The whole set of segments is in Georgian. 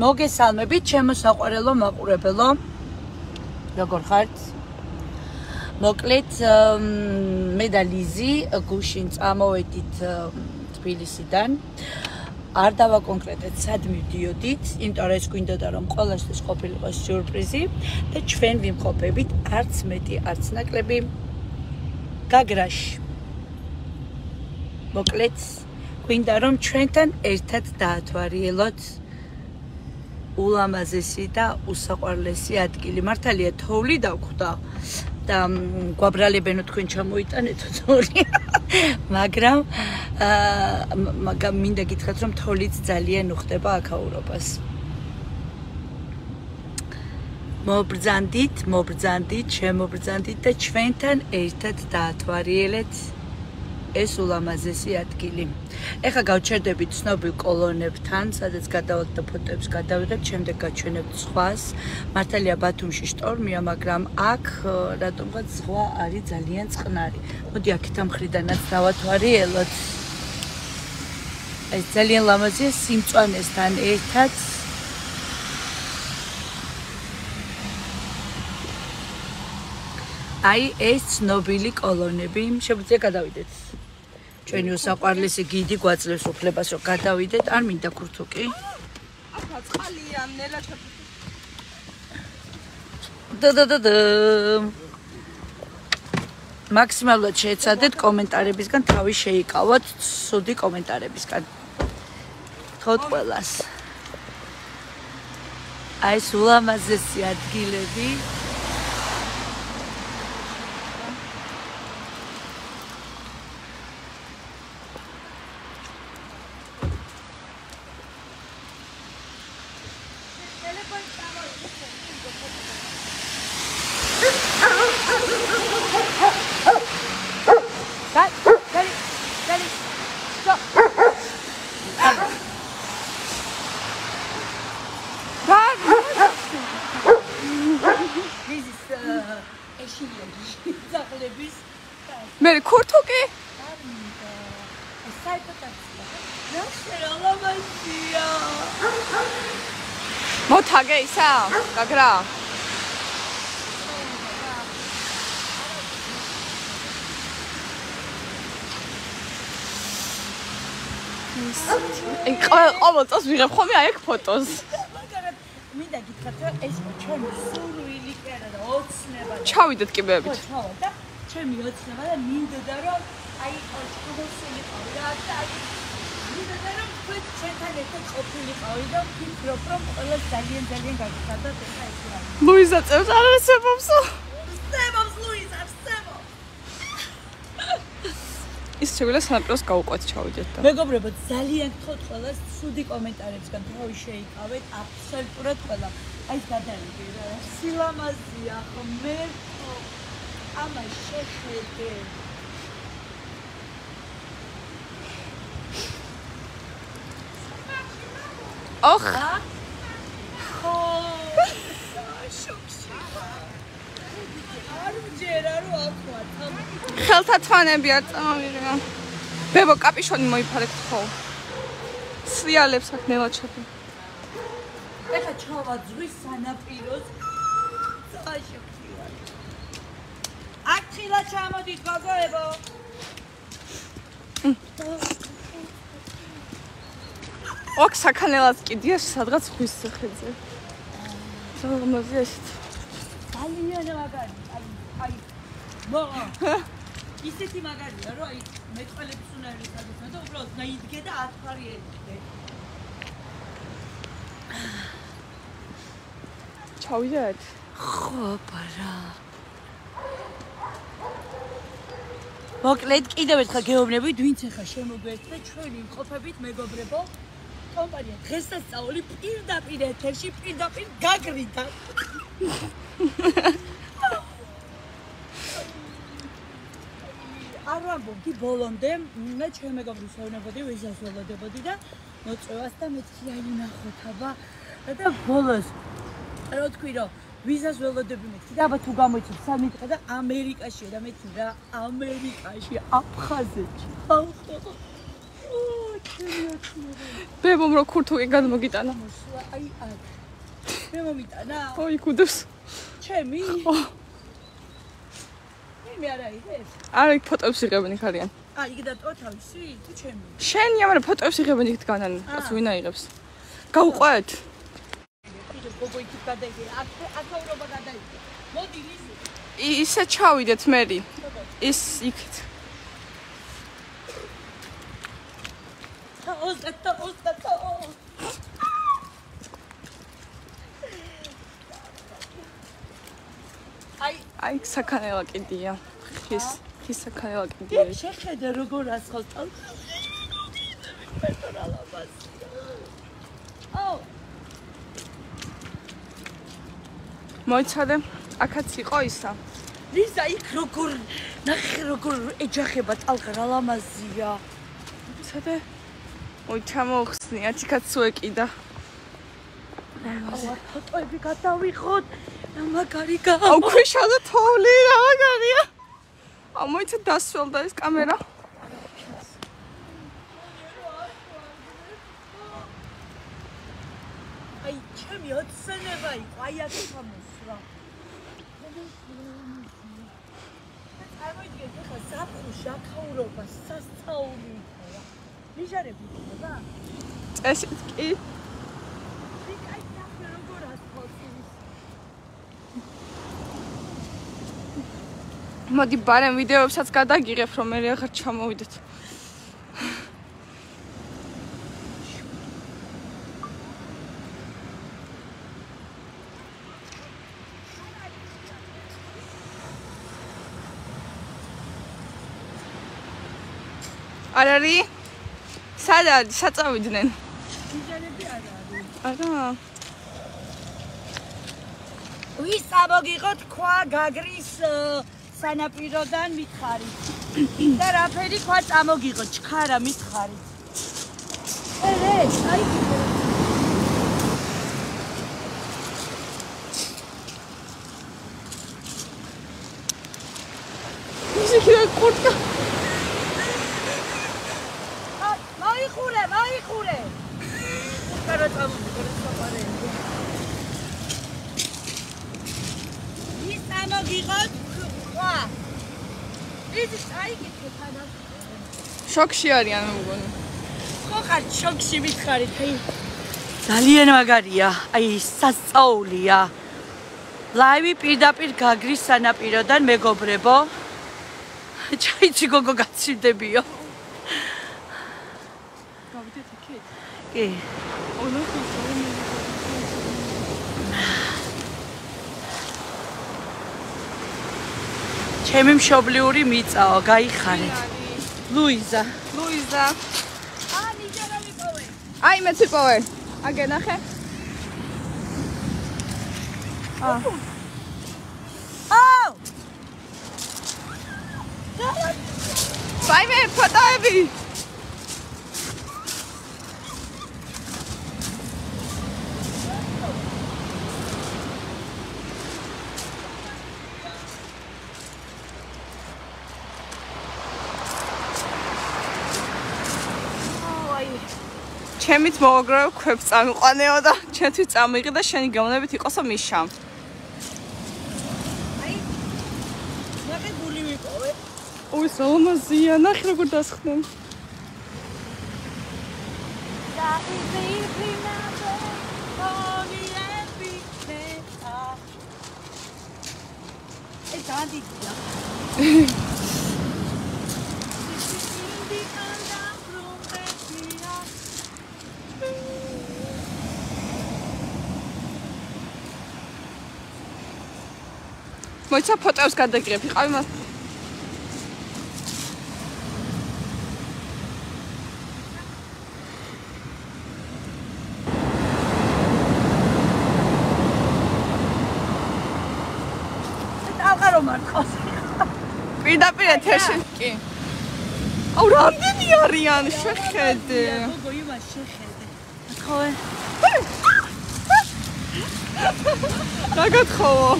მოგესალმებით, ჩემო საყვარელო მაყურებელო. როგორ ხართ? მოკლედ მე და ლიზი გუშინ წამოვედით თბილისიდან. არ დავაკონკრეტეთ სად მივდიოდით, იმიტომ რომ ეს გვინდოდა რომ ყველასთვის ყოფილიყო სიურპრიზი და ჩვენ ვიმყოფებით არც მეტი, არც ნაკლები გაგრაში. მოკლედ გვინდა რომ ჩვენთან ერთად დაათვალიეროთ ულამაზესი და უსაყვარლესი ადგილი. მართალია თოვლი დაგვხვდა და გვაბრალებენო თქვენ ჩამოიტანეთო თოვლი. მაგრამ მინდა გითხრათ რომ თოვლიც ძალიან უხდება აქაურობას. მობრძანდით, შემობრძანდით და ჩვენთან ერთად დაათვალიერეთ ეს ულამაზესი ადგილი. ეხლა გავჩერდებით ცნობილ კოლონებთან, სადაც გადავალთ და ფოტოებს გადავიღებთ, შემდეგ გაჩვენებთ ზღვას. მართალია ბათუმში შტორმია, მაგრამ აქ რატომღაც ზღვა არის ძალიან წყნარი. მოდი აქეთ ამ მხრიდანაც დავათვალიეროთ. ეს ძალიან ლამაზია სიმწვანესთან ერთად. აი ეს ცნობილი კოლონები, შეგვიძლია გადავიდეთ. ჩვენი უსაყვარლესი გიდი გვაძლევს უფლებას რომ გადავიდეთ, არ მინდა ქურთუკი. ახლა წყალია, ნელა მაქსიმალურად შეეცადეთ კომენტარებისგან თავი შეიკავოთ, სუდი კომენტარებისგან. თოთ ყველას. აი ეს ულამაზესი ადგილები. მე ქურთუკი? მოთაგე ისა? გაგრა? აი ყოველ წელს ვიღებ ხოლმე აი აქ ფოტოს. მინდა გითხრათ რომ ეს ჩემი სურვილი კი არა და ოცნება. ჩავიდეთ კიბეებით. და ჩემი ოცნება და მინდოდა რომ აი ჩამოსულიყავი და აი მინდოდა რომ ჩვენთან ერთად ყოფილიყავი და ვფიქრობ რომ ყველა ძალიან გაგიხადათ ეხლა ეს რა. ლუიზა წევს არ არსებობს. არსებობს ლუიზა, არსებობს. ის შეგვიძლია სანაპიროს გავუყვეთ ჩავიდეთ და. მეგობრებო, ძალიან გთხოვთ ყველას ცუდი კომენტარებისგან თავი შეიკავეთ, აბსოლუტურად ყველა. აი ეს გადავიდი რა, სილამაზია ხმე. ამას შეხედე. ოხ. ხო. შოქში. არ ვჯერა რომ აქვთ. ხელთა თვანები არ წამოვიღე. ბებო კაპიშონი მოიფარეთ ხო. სიალებს აქ ნელაჩები. ეხა ჩავა ზღვის სანაპიროს. წაშოქი ვარ. აქ ხილა ჩამოდით გოგოებო. ოქ საქანელას კიდია სადღაც ხვის სახელზე. ზოგადად ესეთ. ძალიან მაგარი. აი მოგა. ისეთი მაგარია რომ აი მეტყველებს უნდა ისადოს და უბრალოდ დაიდგე და ათვალიერე. ჩავიდეთ. ხო, პარა. მოკლედ კიდევ ერთხელ გეუბნებით, ვინც ახლა შემოგვერთდა ჩვენი იმყოფებით მეგობრებო. კომპანია დღესასწაული პირდაპირ ეთერში პირდაპირ გაგრიდა. არ ვამბობდი ბოლომდე, მე ჩემ მეგობრის ვეუბნებოდი, ვიზას ველოდებოდი და მოწევას და მეთქი აი ნახოთ აბა და ბოლოს რა თქვი რომ ვიზას ველოდები მეთქი და აბა თუ გამოიწევს სამიტყა და ამერიკაშია და მეთქი რა ამერიკაში აფხაზეთში ბებომ რო ქურთული გადმოგიტანა. აი აქ. მე მომიტანა. ოი გუდოს. ჩემი? მე არა იღებს. არა იქ ფოტოებს იღებენ იქ არიან. აი იგი დატოვა თავისი თუ ჩემი? შენია, მაგრამ ფოტოებს იღებენ იქ დგანან. კაც ვინ აიღებს? გავუყვეთ. გოგო იქ გადაიგე. აქაურობა გადაიგე. მოდი ლიზი. ისე ჩავიდეთ მერი. ის იქით. აი საქანელა კიდია. ხის საქანელა კიდია. შეხედე როგორ ასხოს თავ. პერტორალაბას. აუ. მოიცადე, აქაც იყო ისა. ლიზა იქ როგორ ნახე როგორ ეჯახება ტალღა რა ლამაზია. მოიცადე. ой ჩამოხსნია, თიქაც სუეკიდა. აუ ფოტოები გადავიხოთ. მაგარი გა. აუ ქვეშადა თოვლი რა მაგარია. აუ მოიცა დასველდა ეს კამერა. აი ჩემი ოცნება იყო, აი აქ გამოსვლა. წარმოიდგინე ხა საფრუში აქაურობა სასწაული იყო. ნიჟარები ხდება? წესით კი. აი ნახე როგორ ასხობს. მოდი ბარემ ვიდეოებსაც გადაგიღებ, რომ მე აღარ ჩამოვიდეთ. არ არის? სად არის? საწავიდნენ? ნიჟარები არ არის. არა. ვის ამოგიღოთ ქვა გაგრის სანაპიროდან მითხარი. და რაფერი ქვა წამოგიღოთ, ჩქარა მითხარი. აი ისე კი კურტკა. მაიხურე. უკარა წამოგიღოთ საპარელი. ვის ამოგიღოთ ქვა. ის აიგეთ თანა. შოქში არიან მე მგონი. ხო ხარ შოქში მითხარით, აი. ძალიან მაგარია, აი სასწაულია. ლაივი პირდაპირ გაგრის სანაპიროდან მეგობრებო. ჩაიცი გოგო გაცივდებიო. გავიდეთ იქით? კი. ჩემი მშობლიური მიწაო, გაიხარეთ. ლუიზა. ნიჟარა ვიპოვე. აი მეც ვიპოვე. აგე ნახე. აუ! ვაიმე, ფოტოები. ჩემით მოგროვ ქვებს წამიყვანეო და ჩემთვის წამიღე და შენი გეუნებით იყოსო მიშა. აი. ნახე გული ვიპოვე. ოი სალამაზია, ნახე როგორ დასხდნენ. ეს დადიდია. მოიცა ფოტოებს გადაგიღებ, იყავი მას. ტალღარო მარკოს. პირდაპირ ეთერში კი. აუ რამდენი არიან, შეხედე. გოგო იმას შეხედე. ახლა რა გათხოვო?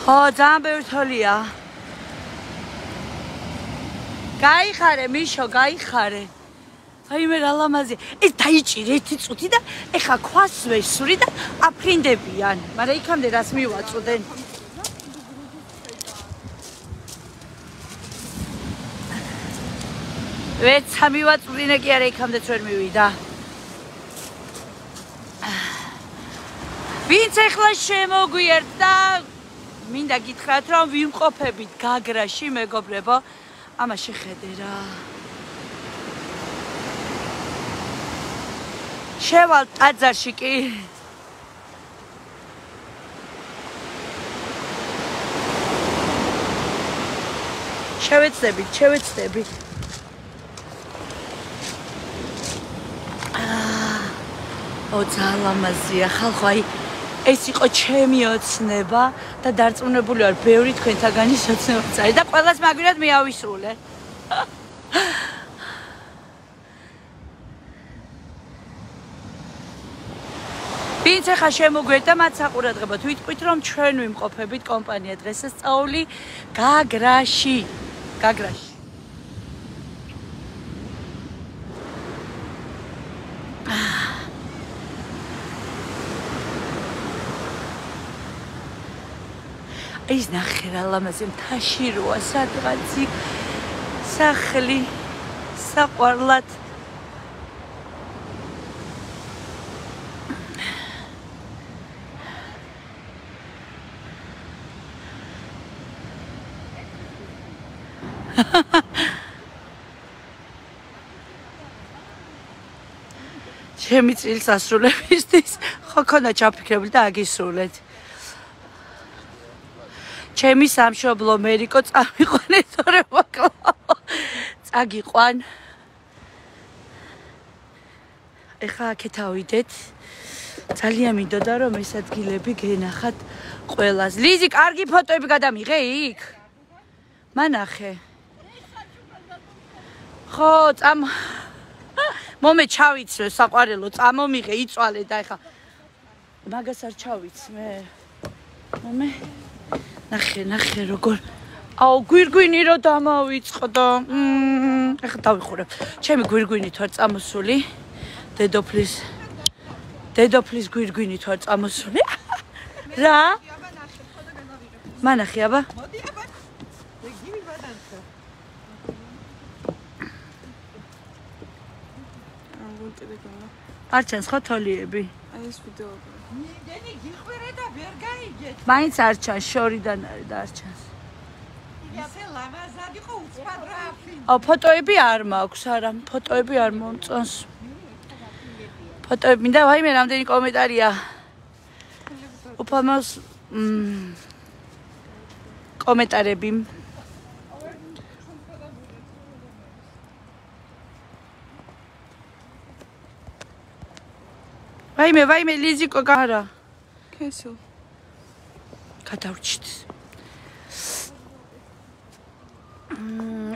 ხო, ძალიან ბევრი თოლია. გაიხარე მიშო, გაიხარე. აი მე რა ლამაზია. ეს დაიჭირე ერთი წუთი და ეხა ქვას ვესური და აფრინდებიან. მაგრამ იქამდე რას მივაწვდნენ? ვეცა მივაწვდინე კი არა იქამდეც ვერ მივიდა. ვინც ეხლა შემოგვიერთა მინდა გითხრათ რომ ვიმყოფებით გაგრაში მეგობრებო. ამა შეხედე რა. შევალ ტაძარში კი. შევეცდებით. ძალიან ლამაზია ხალხო, აი ეს იყო ჩემი ოცნება და დარწმუნებული ვარ ბევრი თქვენთაგანის ოცნებაც არის და ყველას მაგვილად მეავისრულე. ვინც ახლა შემოგვერდა მათ საყურადღებოდ ვიტყვით რომ ჩვენ ვიმყოფებით კომპანია დღესასწაული გაგრაში. ის ნახე რა ლამაზი მთაში როა სადღაცი სახლი საყვარლად ჩემი წილს ასრულებისთვის ხო ქონდა ჩაფიქრებული და აგისრულეთ. ჩემი სამშობლო მერიკო წამიყვანე თორე მოკლო. წაგიყვან. ეხა აქეთ ავიდეთ. ძალიან მინდოდა რომ ეს ადგილები გენახათ ყველას. ლიზი, კარგი ფოტოები გადამიღე იქ? მანახე. ხო, მომე ჩავიცრე საყვარელო, წამომიღე, იწვალე და ეხა მაგას არ ჩავიცმე. მომე ნახე როგორ აუ გვირგვინი რო დამავიწყდა. ეხა დავიხურებ. ჩემი გვირგვინით ვარ წამოსული. დედოფლის გვირგვინით ვარ წამოსული. რა? მანახე აბა. მოდი აბა. გივი ვადანხა. არ ჩანს ხო თოლიები? აი ეს ვიდეო. მიგენი გიხვერე და ვერ გაიგეთ. მაინც არ ჩანს, შორიდან არის და არ ჩანს. ისე ლამაზად იყო უცბად რა აფრინდა. აუ ფოტოები არ მაქვს, არა, ფოტოები არ მომწონს. ფოტოები მინდა, ვაიმე რამდენი კომენტარია. უფალმოს კომენტარები. ვაიმე ლიზიკო გარა. ქესო. გადავრჩით.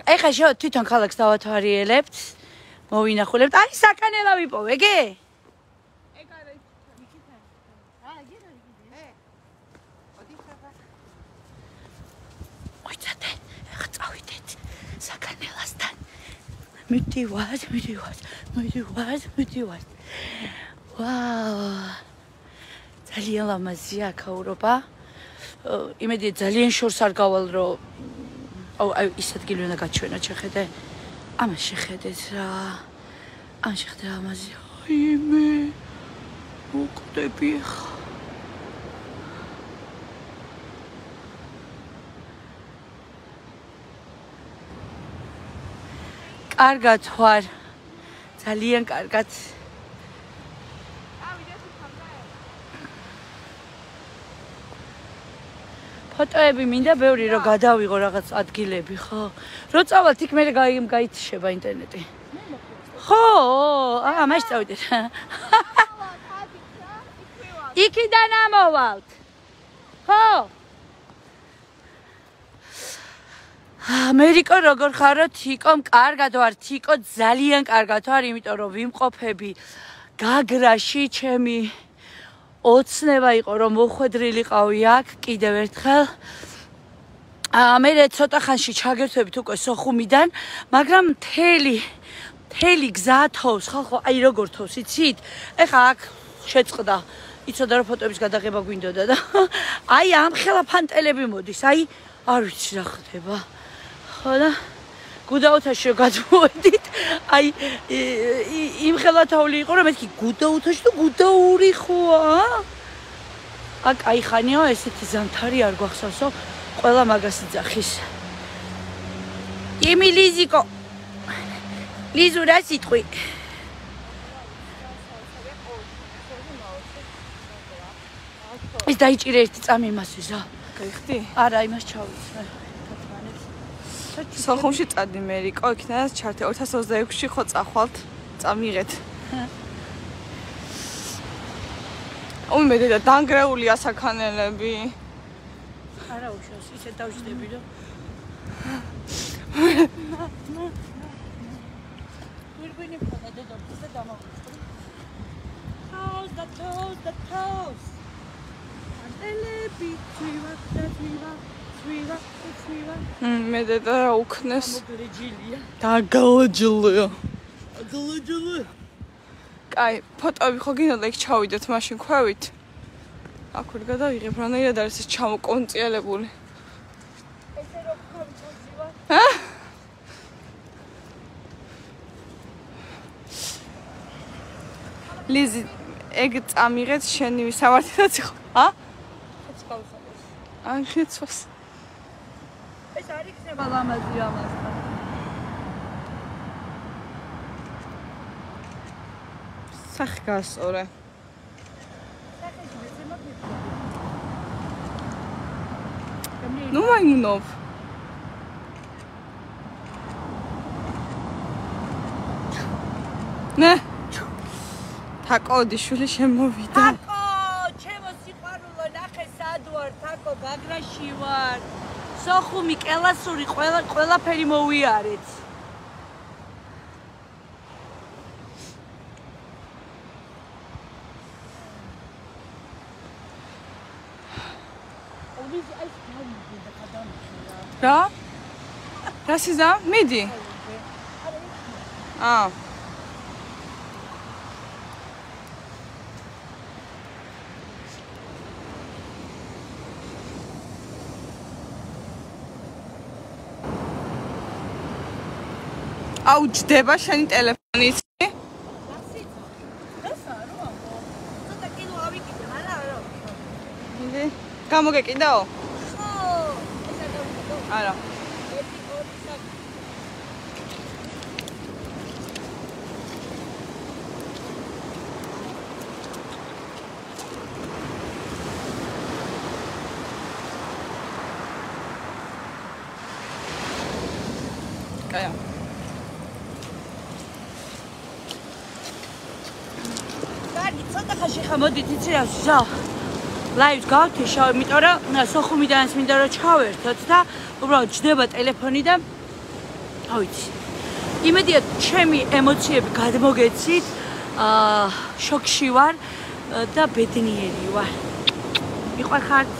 ეხა შევ თვითონ ქალაქს დავათვალიერებთ. მოვინახულებთ. აი საკანელა ვიპოვე, გე? ეგ არის იქიდან. მოიცადე, ეხა წავიდეთ საკანელასთან. მივდივართ. ვაუ. ძალიან ლამაზია აქაურობა. იმედია ძალიან შორს არ გავალ რომ აი ის ადგილი უნდა გაჩვენო, შეხედე. ამას შეხედეთ რა. ამ შეხედე ლამაზია. აიმე. მოკდები ხა. კარგად ვარ. ძალიან კარგად. ფოტოები მინდა ბევრი რომ გადავიღო რაღაც ადგილები, ხო? რო წავალთ იქ მე გაიჩება ინტერნეტი. ხო, მაშინ წავიდეთ. იქიდან ამოვალთ. ხო? ამერიკო როგორ ხარო თიკო? კარგად ვარ, თიკო ძალიან კარგად ვარ, იმიტომ რომ ვიმყოფები გაგრაში, ჩემი ოცნება იყო რომ მოხვედრილიყავი აქ კიდევ ერთხელ. მე ცოტა ხანში ჩაგერთვებით უკვე სოხუმიდან, მაგრამ მთელი გზა თოვს, ხალხო, აი როგორ თოვს, იცით? ეხა აქ შეწყდა. იცოდა რომ ფოტოების გადაღება გვინდოდა და აი ამ ხელა ფანტელები მოდის, აი არ ვიცი რა ხდება. ხო და გუდაუთაში რომ გადმოვედით, აი იმ ხელა თოვლი იყო რომ მეთქი გუდაუთაში თუ გუდაური ხოა? აქ აი ხანიო ესეთი ზამთარი არ გვახსოვსო, ყველა მაგას იძახის. იმი ლიზიკო. ლიზუ რა სიტყვი? ის დაიჭირე ერთი წამი იმასვე ზა. გაიხდი? არა, იმას ჩავიცნე. სოხუმში წადი მერიკო, იქნაც ჩართე 2026-ში ხო წახვალთ, წამიღეთ. მე დედა დანგრეულია საქანელები. არა უშავს, ისე დავждები რომ ვირგვინი ფონა დედა ისე დამაღვიწყდი. Toes. ანტელები ცვივა. მე დედა რა უქნეს. მოგრეჯილია. დაგალაჯილია. დაგალაჯილი. კაი, ფოტოები ხო გინდა იქ ჩავიდეთ მაშინ ქვევით. აქ ვერ გადავიღებ, რანაირად არის ეს ჩამოკონწიელებული. ესე რო ხავი ჩავივა. ლიზი, ეგ წამიღეთ შენი ვისავართიდაც ხო? აღეცვას. ეს არ იქნება ლამაზი ამასთან. სახი გასწორე. ნუ მაიმუნობ. ნე. თაკოდიშვილი შემოვიდა. თაკო, ჩემო სიყვარულო, ნახე სად ვარ, თაკო, ბაგრაში ვარ. სოხუმი, კელასური, ყველაფერი მოვიარეთ. რა? რა სიზა? მიდი. აუ ჯდება შენი ტელეფონი იცი? გამოგეკიდაო? არა. კაია. კარგი, ცოტა ხანში ხამოდით, იცი რა ვსა? ლაივს გავთიშავ, იმიტომ რომ სოხუმიდან მინდა რომ ჩავერთოთ და უბრალოდ ჯდება ტელეფონი და რა ვიცი. იმედია ჩემი ემოციები გადმოგეცით, შოკში ვარ და ბედნიერი ვარ. მიყვარხართ?